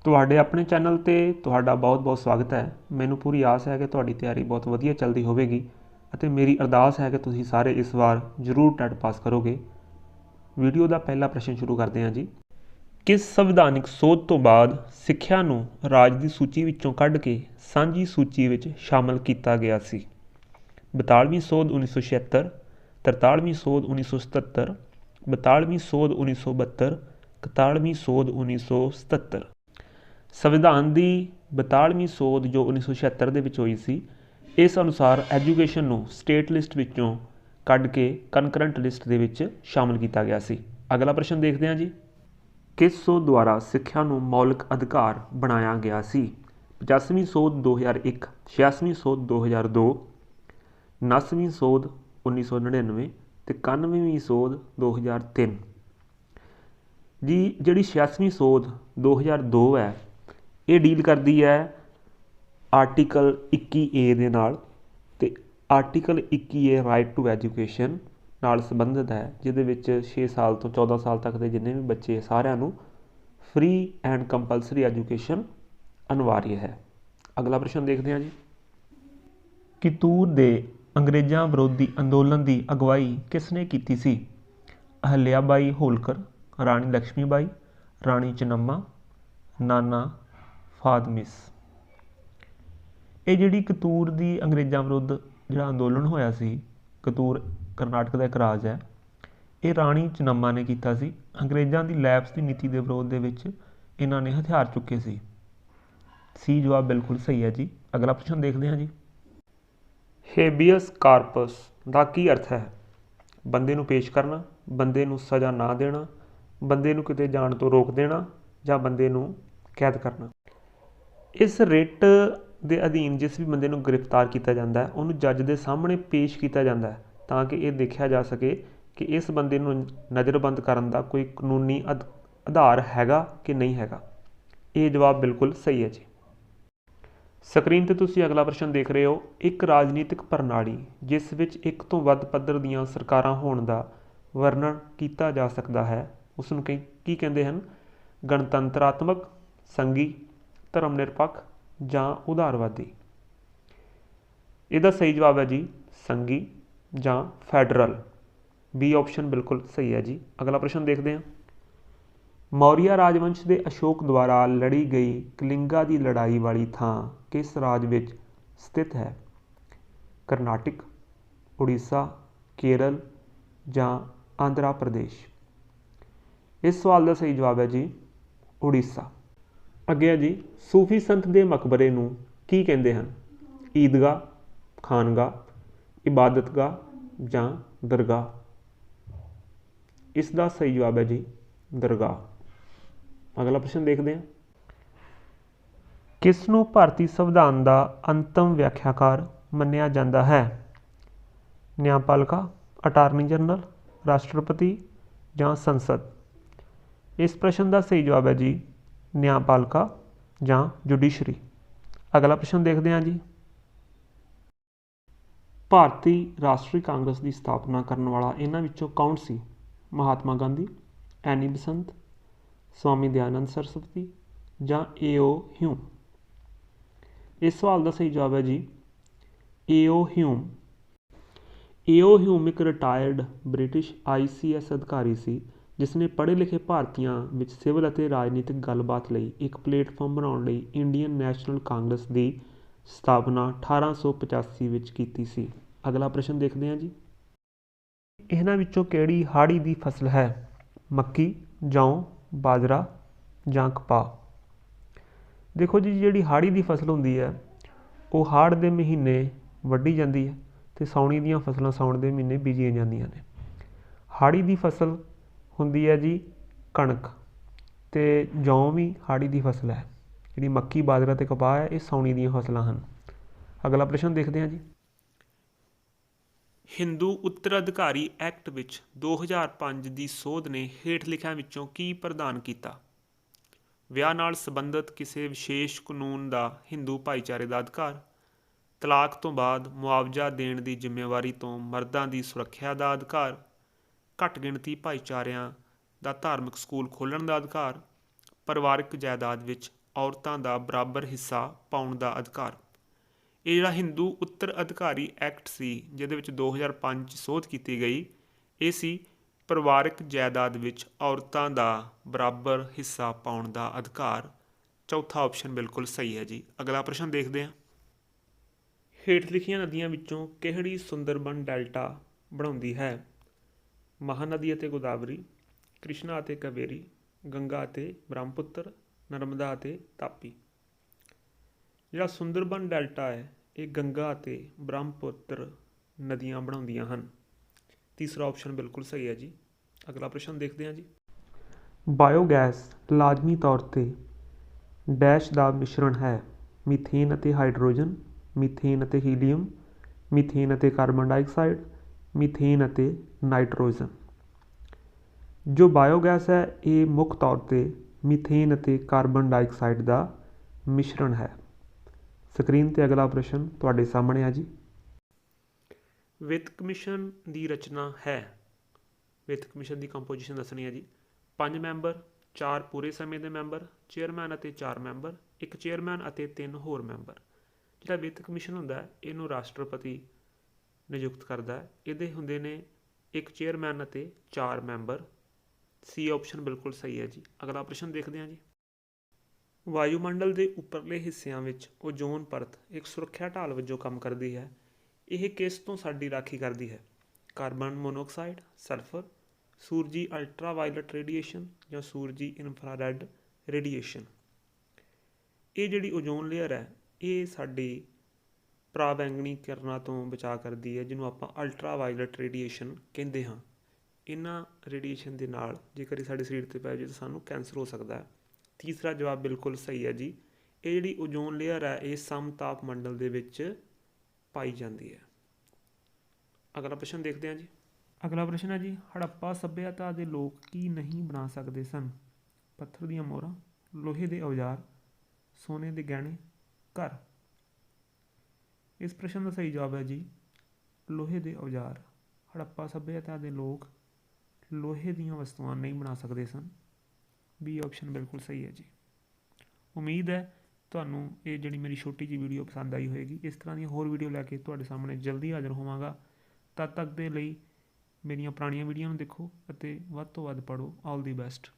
ਤੁਹਾਡੇ ਆਪਣੇ ਚੈਨਲ 'ਤੇ ਤੁਹਾਡਾ ਬਹੁਤ-ਬਹੁਤ ਸਵਾਗਤ ਹੈ। ਮੈਨੂੰ ਪੂਰੀ ਆਸ ਹੈ ਕਿ ਤੁਹਾਡੀ ਤਿਆਰੀ ਬਹੁਤ ਵਧੀਆ ਚੱਲਦੀ ਹੋਵੇਗੀ ਅਤੇ ਮੇਰੀ ਅਰਦਾਸ ਹੈ ਕਿ ਤੁਸੀਂ ਸਾਰੇ ਇਸ ਵਾਰ ਜ਼ਰੂਰ ਟੈਟ ਪਾਸ ਕਰੋਗੇ। ਵੀਡੀਓ ਦਾ ਪਹਿਲਾ ਪ੍ਰਸ਼ਨ ਸ਼ੁਰੂ ਕਰਦੇ ਹਾਂ ਜੀ। ਕਿਸ ਸੰਵਿਧਾਨਿਕ ਸੋਧ ਤੋਂ ਬਾਅਦ ਸਿੱਖਿਆ ਨੂੰ ਰਾਜ ਦੀ ਸੂਚੀ ਵਿੱਚੋਂ ਕੱਢ ਕੇ ਸਾਂਝੀ ਸੂਚੀ ਵਿੱਚ ਸ਼ਾਮਲ ਕੀਤਾ ਗਿਆ ਸੀ? 42ਵੀਂ ਸੋਧ 1976, 43ਵੀਂ ਸੋਧ 1977, 42ਵੀਂ ਸੋਧ 1972, 41ਵੀਂ ਸੋਧ 1977। ਸੰਵਿਧਾਨ ਦੀ 42ਵੀਂ ਸੋਧ ਜੋ 1976 ਦੇ ਵਿੱਚ ਹੋਈ ਸੀ, ਇਸ ਅਨੁਸਾਰ ਐਜੂਕੇਸ਼ਨ ਨੂੰ ਸਟੇਟ ਲਿਸਟ ਵਿੱਚੋਂ ਕੱਢ ਕੇ ਕਨਕਰੈਂਟ ਲਿਸਟ ਦੇ ਵਿੱਚ ਸ਼ਾਮਲ ਕੀਤਾ ਗਿਆ ਸੀ। ਅਗਲਾ ਪ੍ਰਸ਼ਨ ਦੇਖਦੇ ਹਾਂ ਜੀ। ਕਿਸ ਸੋਧ ਦੁਆਰਾ ਸਿੱਖਿਆ ਨੂੰ ਮੌਲਿਕ ਅਧਿਕਾਰ ਬਣਾਇਆ ਗਿਆ ਸੀ? 85ਵੀਂ ਸੋਧ 2001, 86ਵੀਂ ਸੋਧ 2002, 79ਵੀਂ ਸੋਧ 1999 ਅਤੇ 91ਵੀਂ ਸੋਧ 2003। ਜੀ ਜਿਹੜੀ 86ਵੀਂ ਸੋਧ 2002 ਹੈ, ਇਹ ਡੀਲ ਕਰਦੀ ਹੈ ਆਰਟੀਕਲ 21A ਦੇ ਨਾਲ, ਅਤੇ article 21A right to education ਨਾਲ ਸੰਬੰਧਿਤ ਹੈ, ਜਿਹਦੇ ਵਿੱਚ 6 ਸਾਲ ਤੋਂ 14 ਸਾਲ ਤੱਕ ਦੇ ਜਿੰਨੇ ਵੀ ਬੱਚੇ ਸਾਰਿਆਂ ਨੂੰ ਫ੍ਰੀ ਐਂਡ ਕੰਪਲਸਰੀ ਐਜੂਕੇਸ਼ਨ ਅਨਿਵਾਰਿਆ ਹੈ। ਅਗਲਾ ਪ੍ਰਸ਼ਨ ਦੇਖਦੇ ਹਾਂ ਜੀ। ਕਿਤੂਰ ਦੇ ਅੰਗਰੇਜ਼ਾਂ ਵਿਰੋਧੀ ਅੰਦੋਲਨ ਦੀ ਅਗਵਾਈ ਕਿਸ ਨੇ ਕੀਤੀ ਸੀ? ਅਹਿल्या ਬਾਈ ਹੋਲਕਰ, ਰਾਣੀ ਲక్ష్ਮੀ ਬਾਈ, ਰਾਣੀ ਚੰਨੰਮਾ, ਨਾਨਾ ਫਾਦਮਿਸ। ਇਹ ਜਿਹੜੀ ਕਤੂਰ ਦੀ ਅੰਗਰੇਜ਼ਾਂ ਵਿਰੁੱਧ ਜਿਹੜਾ ਅੰਦੋਲਨ ਹੋਇਆ ਸੀ, ਕਤੂਰ ਕਰਨਾਟਕ ਦਾ ਇੱਕ ਰਾਜ ਹੈ, ਇਹ ਰਾਣੀ ਚੰਨੰਮਾ ਨੇ ਕੀਤਾ ਸੀ। ਅੰਗਰੇਜ਼ਾਂ ਦੀ ਲੈਪਸ ਦੀ ਨੀਤੀ ਦੇ ਵਿਰੋਧ ਦੇ ਵਿੱਚ ਇਹਨਾਂ ਨੇ ਹਥਿਆਰ ਚੁੱਕੇ ਸੀ। ਸੀ ਜਵਾਬ ਬਿਲਕੁਲ ਸਹੀ ਹੈ ਜੀ। ਅਗਲਾ ਪ੍ਰਸ਼ਨ ਦੇਖਦੇ ਹਾਂ ਜੀ। ਹੇਬੀਅਸ ਕਾਰਪਸ ਦਾ ਕੀ ਅਰਥ ਹੈ? ਬੰਦੇ ਨੂੰ ਪੇਸ਼ ਕਰਨਾ, ਬੰਦੇ ਨੂੰ ਸਜ਼ਾ ਨਾ ਦੇਣਾ, ਬੰਦੇ ਨੂੰ ਕਿਤੇ ਜਾਣ ਤੋਂ ਰੋਕ ਦੇਣਾ, ਜਾਂ ਬੰਦੇ ਨੂੰ ਕੈਦ ਕਰਨਾ। ਇਸ ਰਿਟ ਦੇ ਅਧੀਨ ਜਿਸ ਵੀ ਬੰਦੇ ਨੂੰ ਗ੍ਰਿਫਤਾਰ ਕੀਤਾ ਜਾਂਦਾ ਹੈ, ਉਹਨੂੰ ਜੱਜ ਦੇ ਸਾਹਮਣੇ ਪੇਸ਼ ਕੀਤਾ ਜਾਂਦਾ ਹੈ, ਤਾਂ ਕਿ ਇਹ ਦੇਖਿਆ ਜਾ ਸਕੇ ਕਿ ਇਸ ਬੰਦੇ ਨੂੰ ਨਜ਼ਰਬੰਦ ਕਰਨ ਦਾ ਕੋਈ ਕਾਨੂੰਨੀ ਆਧਾਰ ਹੈਗਾ ਕਿ ਨਹੀਂ ਹੈਗਾ। ਇਹ ਜਵਾਬ ਬਿਲਕੁਲ ਸਹੀ ਹੈ ਜੀ। ਸਕਰੀਨ 'ਤੇ ਤੁਸੀਂ ਅਗਲਾ ਪ੍ਰਸ਼ਨ ਦੇਖ ਰਹੇ ਹੋ। ਇੱਕ ਰਾਜਨੀਤਿਕ ਪ੍ਰਣਾਲੀ ਜਿਸ ਵਿੱਚ ਇੱਕ ਤੋਂ ਵੱਧ ਪੱਧਰ ਦੀਆਂ ਸਰਕਾਰਾਂ ਹੋਣ ਦਾ ਵਰਣਨ ਕੀਤਾ ਜਾ ਸਕਦਾ ਹੈ, ਉਸ ਨੂੰ ਕੀ ਕਹਿੰਦੇ ਹਨ? ਗਣਤੰਤਰਾਤਮਕ, ਸੰਘੀ, ਧਰਮ ਨਿਰਪੱਖ ਜਾਂ ਉਦਾਰਵਾਦੀ। ਇਹਦਾ ਸਹੀ ਜਵਾਬ ਹੈ ਜੀ ਸੰਘੀ ਜਾਂ ਫੈਡਰਲ। ਬੀ ਆਪਸ਼ਨ ਬਿਲਕੁਲ ਸਹੀ ਹੈ ਜੀ। ਅਗਲਾ ਪ੍ਰਸ਼ਨ ਦੇਖਦੇ ਹਾਂ। ਮੌਰੀਆ ਰਾਜਵੰਸ਼ ਦੇ ਅਸ਼ੋਕ ਦੁਆਰਾ ਲੜੀ ਗਈ ਕਲਿੰਗਾ ਦੀ ਲੜਾਈ ਵਾਲੀ ਥਾਂ ਕਿਸ ਰਾਜ ਵਿੱਚ ਸਥਿਤ ਹੈ? ਕਰਨਾਟਕ, ਉੜੀਸਾ, ਕੇਰਲ ਜਾਂ ਆਂਧਰਾ ਪ੍ਰਦੇਸ਼। ਇਸ ਸਵਾਲ ਦਾ ਸਹੀ ਜਵਾਬ ਹੈ ਜੀ ਉੜੀਸਾ। ਅੱਗੇ ਹੈ ਜੀ, ਸੂਫੀ ਸੰਤ ਦੇ ਮਕਬਰੇ ਨੂੰ ਕੀ ਕਹਿੰਦੇ ਹਨ? ਈਦਗਾਹ, ਖਾਨਗਾਹ, ਇਬਾਦਤਗਾਹ ਜਾਂ ਦਰਗਾਹ। ਇਸ ਦਾ ਸਹੀ ਜਵਾਬ ਹੈ ਜੀ ਦਰਗਾਹ। ਅਗਲਾ ਪ੍ਰਸ਼ਨ ਦੇਖਦੇ ਹਾਂ। ਕਿਸ ਨੂੰ ਭਾਰਤੀ ਸੰਵਿਧਾਨ ਦਾ ਅੰਤਮ ਵਿਆਖਿਆਕਾਰ ਮੰਨਿਆ ਜਾਂਦਾ ਹੈ? ਨਿਆਂਪਾਲਿਕਾ, ਅਟਾਰਨੀ ਜਨਰਲ, ਰਾਸ਼ਟਰਪਤੀ ਜਾਂ ਸੰਸਦ। ਇਸ ਪ੍ਰਸ਼ਨ ਦਾ ਸਹੀ ਜਵਾਬ ਹੈ ਜੀ ਨਿਆਂਪਾਲਿਕਾ ਜਾਂ ਜੁਡੀਸ਼ਰੀ। ਅਗਲਾ ਪ੍ਰਸ਼ਨ ਦੇਖਦੇ ਹਾਂ ਜੀ। ਭਾਰਤੀ ਰਾਸ਼ਟਰੀ ਕਾਂਗਰਸ ਦੀ ਸਥਾਪਨਾ ਕਰਨ ਵਾਲਾ ਇਹਨਾਂ ਵਿੱਚੋਂ ਕੌਣ ਸੀ? ਮਹਾਤਮਾ ਗਾਂਧੀ, ਐਨੀ ਬਸੰਤ, ਸਵਾਮੀ ਦਇਆਨੰਦ ਸਰਸਵਤੀ ਜਾਂ ਏ.ਓ. ਹਿਊਮ। ਇਸ ਸਵਾਲ ਦਾ ਸਹੀ ਜਵਾਬ ਹੈ ਜੀ ਏ.ਓ. ਹਿਊਮ। ਏ.ਓ. ਹਿਊਮ ਇੱਕ ਰਿਟਾਇਰਡ ਬ੍ਰਿਟਿਸ਼ ICS ਅਧਿਕਾਰੀ ਸੀ, ਜਿਸ ਨੇ ਪੜ੍ਹੇ ਲਿਖੇ ਭਾਰਤੀਆਂ ਵਿੱਚ ਸਿਵਲ ਅਤੇ ਰਾਜਨੀਤਿਕ ਗੱਲਬਾਤ ਲਈ ਇੱਕ ਪਲੇਟਫਾਰਮ ਬਣਾਉਣ ਲਈ ਇੰਡੀਅਨ ਨੈਸ਼ਨਲ ਕਾਂਗਰਸ ਦੀ ਸਥਾਪਨਾ 1885 ਵਿੱਚ ਕੀਤੀ ਸੀ। ਅਗਲਾ ਪ੍ਰਸ਼ਨ ਦੇਖਦੇ ਹਾਂ ਜੀ। ਇਹਨਾਂ ਵਿੱਚੋਂ ਕਿਹੜੀ ਹਾੜੀ ਦੀ ਫਸਲ ਹੈ? ਮੱਕੀ, ਜੌਂ, ਬਾਜਰਾ ਜਾਂ ਕਪਾਹ। ਦੇਖੋ ਜੀ, ਜਿਹੜੀ ਹਾੜੀ ਦੀ ਫਸਲ ਹੁੰਦੀ ਹੈ, ਉਹ ਹਾੜ ਦੇ ਮਹੀਨੇ ਵੱਢੀ ਜਾਂਦੀ ਹੈ ਅਤੇ ਸਾਉਣੀ ਦੀਆਂ ਫਸਲਾਂ ਸਾਉਣ ਦੇ ਮਹੀਨੇ ਬੀਜੀਆਂ ਜਾਂਦੀਆਂ ਨੇ। ਹਾੜੀ ਦੀ ਫਸਲ ਹੁੰਦੀ ਹੈ ਜੀ ਕਣਕ, ਅਤੇ ਜੌਂ ਵੀ ਹਾੜੀ ਦੀ ਫਸਲ ਹੈ। ਜਿਹੜੀ ਮੱਕੀ, ਬਾਜਰਾ ਅਤੇ ਕਪਾਹ ਹੈ, ਇਹ ਸਾਉਣੀ ਦੀਆਂ ਫਸਲਾਂ ਹਨ। ਅਗਲਾ ਪ੍ਰਸ਼ਨ ਦੇਖਦੇ ਹਾਂ ਜੀ। ਹਿੰਦੂ ਉੱਤਰਾਧਿਕਾਰੀ ਐਕਟ ਵਿੱਚ 2005 ਦੀ ਸੋਧ ਨੇ ਹੇਠ ਲਿਖਿਆਂ ਵਿੱਚੋਂ ਕੀ ਪ੍ਰਦਾਨ ਕੀਤਾ? ਵਿਆਹ ਨਾਲ ਸੰਬੰਧਿਤ ਕਿਸੇ ਵਿਸ਼ੇਸ਼ ਕਾਨੂੰਨ ਦਾ ਹਿੰਦੂ ਭਾਈਚਾਰੇ ਦਾ ਅਧਿਕਾਰ, ਤਲਾਕ ਤੋਂ ਬਾਅਦ ਮੁਆਵਜ਼ਾ ਦੇਣ ਦੀ ਜ਼ਿੰਮੇਵਾਰੀ ਤੋਂ ਮਰਦਾਂ ਦੀ ਸੁਰੱਖਿਆ ਦਾ ਅਧਿਕਾਰ, ਘੱਟ ਗਿਣਤੀ ਭਾਈਚਾਰਿਆਂ ਦਾ ਧਾਰਮਿਕ ਸਕੂਲ ਖੋਲ੍ਹਣ ਦਾ ਅਧਿਕਾਰ, ਪਰਿਵਾਰਕ ਜਾਇਦਾਦ ਵਿੱਚ ਔਰਤਾਂ ਦਾ ਬਰਾਬਰ ਹਿੱਸਾ ਪਾਉਣ ਦਾ ਅਧਿਕਾਰ। ਇਹ ਜਿਹੜਾ ਹਿੰਦੂ ਉੱਤਰ ਅਧਿਕਾਰੀ ਐਕਟ ਸੀ, ਜਿਹਦੇ ਵਿੱਚ 2005 'ਚ ਸੋਧ ਕੀਤੀ ਗਈ, ਇਹ ਸੀ ਪਰਿਵਾਰਕ ਜਾਇਦਾਦ ਵਿੱਚ ਔਰਤਾਂ ਦਾ ਬਰਾਬਰ ਹਿੱਸਾ ਪਾਉਣ ਦਾ ਅਧਿਕਾਰ। ਚੌਥਾ ਆਪਸ਼ਨ ਬਿਲਕੁਲ ਸਹੀ ਹੈ ਜੀ। ਅਗਲਾ ਪ੍ਰਸ਼ਨ ਦੇਖਦੇ ਹਾਂ। ਹੇਠ ਲਿਖੀਆਂ ਨਦੀਆਂ ਵਿੱਚੋਂ ਕਿਹੜੀ ਸੁੰਦਰਬਨ ਡੈਲਟਾ ਬਣਾਉਂਦੀ ਹੈ? ਮਹਾਨਦੀ ਅਤੇ ਗੋਦਾਵਰੀ, ਕ੍ਰਿਸ਼ਨਾ ਅਤੇ ਕਾਵੇਰੀ, ਗੰਗਾ ਅਤੇ ਬ੍ਰਹਮਪੁੱਤਰ, ਨਰਮਦਾ ਅਤੇ ਤਾਪੀ। ਜਿਹੜਾ ਸੁੰਦਰਬਨ ਡੈਲਟਾ ਹੈ ਇਹ ਗੰਗਾ ਅਤੇ ਬ੍ਰਹਮਪੁੱਤਰ ਨਦੀਆਂ ਬਣਾਉਂਦੀਆਂ ਹਨ। ਤੀਸਰਾ ਆਪਸ਼ਨ ਬਿਲਕੁਲ ਸਹੀ ਹੈ ਜੀ। ਅਗਲਾ ਪ੍ਰਸ਼ਨ ਦੇਖਦੇ ਹਾਂ ਜੀ। ਬਾਇਓਗੈਸ ਲਾਜ਼ਮੀ ਤੌਰ 'ਤੇ ਡੈਸ਼ ਦਾ ਮਿਸ਼ਰਣ ਹੈ? ਮੀਥੇਨ ਅਤੇ ਹਾਈਡਰੋਜਨ, ਮੀਥੇਨ ਅਤੇ ਹੀਲੀਅਮ, ਮੀਥੇਨ ਅਤੇ ਕਾਰਬਨ ਡਾਈਆਕਸਾਈਡ, ਮੀਥੇਨ ਅਤੇ ਨਾਈਟ੍ਰੋਜਨ। ਜੋ ਬਾਇਓਗੈਸ ਹੈ ਇਹ ਮੁੱਖ ਤੌਰ 'ਤੇ ਮੀਥੇਨ ਅਤੇ ਕਾਰਬਨ ਡਾਈਆਕਸਾਈਡ ਦਾ ਮਿਸ਼ਰਣ ਹੈ। ਸਕਰੀਨ 'ਤੇ ਅਗਲਾ ਪ੍ਰਸ਼ਨ ਤੁਹਾਡੇ ਸਾਹਮਣੇ ਹੈ ਜੀ। ਵਿੱਤ ਕਮਿਸ਼ਨ ਦੀ ਰਚਨਾ ਹੈ? ਵਿੱਤ ਕਮਿਸ਼ਨ ਦੀ ਕੰਪੋਜੀਸ਼ਨ ਦੱਸਣੀ ਹੈ ਜੀ। 5 ਮੈਂਬਰ, 4 ਪੂਰੇ ਸਮੇਂ ਦੇ ਮੈਂਬਰ, ਚੇਅਰਮੈਨ ਅਤੇ 4 ਮੈਂਬਰ, 1 ਚੇਅਰਮੈਨ ਅਤੇ 3 ਹੋਰ ਮੈਂਬਰ। ਜਿਹੜਾ ਵਿੱਤ ਕਮਿਸ਼ਨ ਹੁੰਦਾ ਇਹਨੂੰ ਰਾਸ਼ਟਰਪਤੀ ਨਿਯੁਕਤ ਕਰਦਾ ਹੈ। ਇਹਦੇ ਹੁੰਦੇ ਨੇ 1 ਚੇਅਰਮੈਨ ਅਤੇ 4 ਮੈਂਬਰ। ਸੀ ਆਪਸ਼ਨ ਬਿਲਕੁਲ ਸਹੀ ਹੈ ਜੀ। ਅਗਲਾ ਪ੍ਰਸ਼ਨ ਦੇਖਦੇ ਹਾਂ ਜੀ। ਵਾਯੂਮੰਡਲ ਦੇ ਉੱਪਰਲੇ ਹਿੱਸਿਆਂ ਵਿੱਚ ਓਜ਼ੋਨ ਪਰਤ ਇੱਕ ਸੁਰੱਖਿਆ ਢਾਲ ਵਜੋਂ ਕੰਮ ਕਰਦੀ ਹੈ। ਇਹ ਕਿਸ ਤੋਂ ਸਾਡੀ ਰਾਖੀ ਕਰਦੀ ਹੈ? ਕਾਰਬਨ ਮੋਨੋਆਕਸਾਈਡ, ਸਲਫਰ, ਸੂਰਜੀ ਅਲਟਰਾਵਾਇਲਟ ਰੇਡੀਏਸ਼ਨ ਜਾਂ ਸੂਰਜੀ ਇਨਫਰਾਰੈੱਡ ਰੇਡੀਏਸ਼ਨ। ਇਹ ਜਿਹੜੀ ਓਜ਼ੋਨ ਲੇਅਰ ਹੈ ਇਹ ਸਾਡੀ ਪਰਾਬੈਂਗਨੀ ਕਿਰਨਾਂ ਤੋਂ ਬਚਾਅ ਕਰਦੀ ਹੈ, ਜਿਹਨੂੰ ਆਪਾਂ ਅਲਟਰਾਵਾਇਲਟ ਰੇਡੀਏਸ਼ਨ ਕਹਿੰਦੇ ਹਾਂ। ਇਹਨਾਂ ਰੇਡੀਏਸ਼ਨ ਦੇ ਨਾਲ ਜੇਕਰ ਇਹ ਸਾਡੇ ਸਰੀਰ 'ਤੇ ਪੈ ਜਾਵੇ ਤਾਂ ਸਾਨੂੰ ਕੈਂਸਰ ਹੋ ਸਕਦਾ ਹੈ। ਤੀਸਰਾ ਜਵਾਬ ਬਿਲਕੁਲ ਸਹੀ ਹੈ ਜੀ। ਇਹ ਜਿਹੜੀ ਓਜ਼ੋਨ ਲੇਅਰ ਹੈ ਇਹ ਸਮਤਾਪ ਮੰਡਲ ਦੇ ਵਿੱਚ ਪਾਈ ਜਾਂਦੀ ਹੈ। ਅਗਲਾ ਪ੍ਰਸ਼ਨ ਦੇਖਦੇ ਹਾਂ ਜੀ। ਅਗਲਾ ਪ੍ਰਸ਼ਨ ਹੈ ਜੀ। ਹੜੱਪਾ ਸੱਭਿਅਤਾ ਦੇ ਲੋਕ ਕੀ ਨਹੀਂ ਬਣਾ ਸਕਦੇ ਸਨ? ਪੱਥਰ ਦੀਆਂ ਮੋਹਰਾਂ, ਲੋਹੇ ਦੇ ਔਜ਼ਾਰ, ਸੋਨੇ ਦੇ ਗਹਿਣੇ, ਘਰ। ਇਸ ਪ੍ਰਸ਼ਨ ਦਾ ਸਹੀ ਜਵਾਬ ਹੈ ਜੀ ਲੋਹੇ ਦੇ ਔਜ਼ਾਰ। ਹੜੱਪਾ ਸੱਭਿਅਤਾ ਦੇ ਲੋਕ ਲੋਹੇ ਦੀਆਂ ਵਸਤੂਆਂ ਨਹੀਂ ਬਣਾ ਸਕਦੇ ਸਨ। ਬੀ ਆਪਸ਼ਨ ਬਿਲਕੁਲ ਸਹੀ ਹੈ ਜੀ। ਉਮੀਦ ਹੈ ਤੁਹਾਨੂੰ ਇਹ ਜਿਹੜੀ ਮੇਰੀ ਛੋਟੀ ਜਿਹੀ ਵੀਡੀਓ ਪਸੰਦ ਆਈ ਹੋਏਗੀ। ਇਸ ਤਰ੍ਹਾਂ ਦੀਆਂ ਹੋਰ ਵੀਡੀਓ ਲੈ ਕੇ ਤੁਹਾਡੇ ਸਾਹਮਣੇ ਜਲਦੀ ਹਾਜ਼ਰ ਹੋਵਾਂਗਾ। ਤਦ ਤੱਕ ਦੇ ਲਈ ਮੇਰੀਆਂ ਪੁਰਾਣੀਆਂ ਵੀਡੀਓ ਨੂੰ ਦੇਖੋ ਅਤੇ ਵੱਧ ਤੋਂ ਵੱਧ ਪੜ੍ਹੋ। ਆਲ ਦੀ ਬੈਸਟ।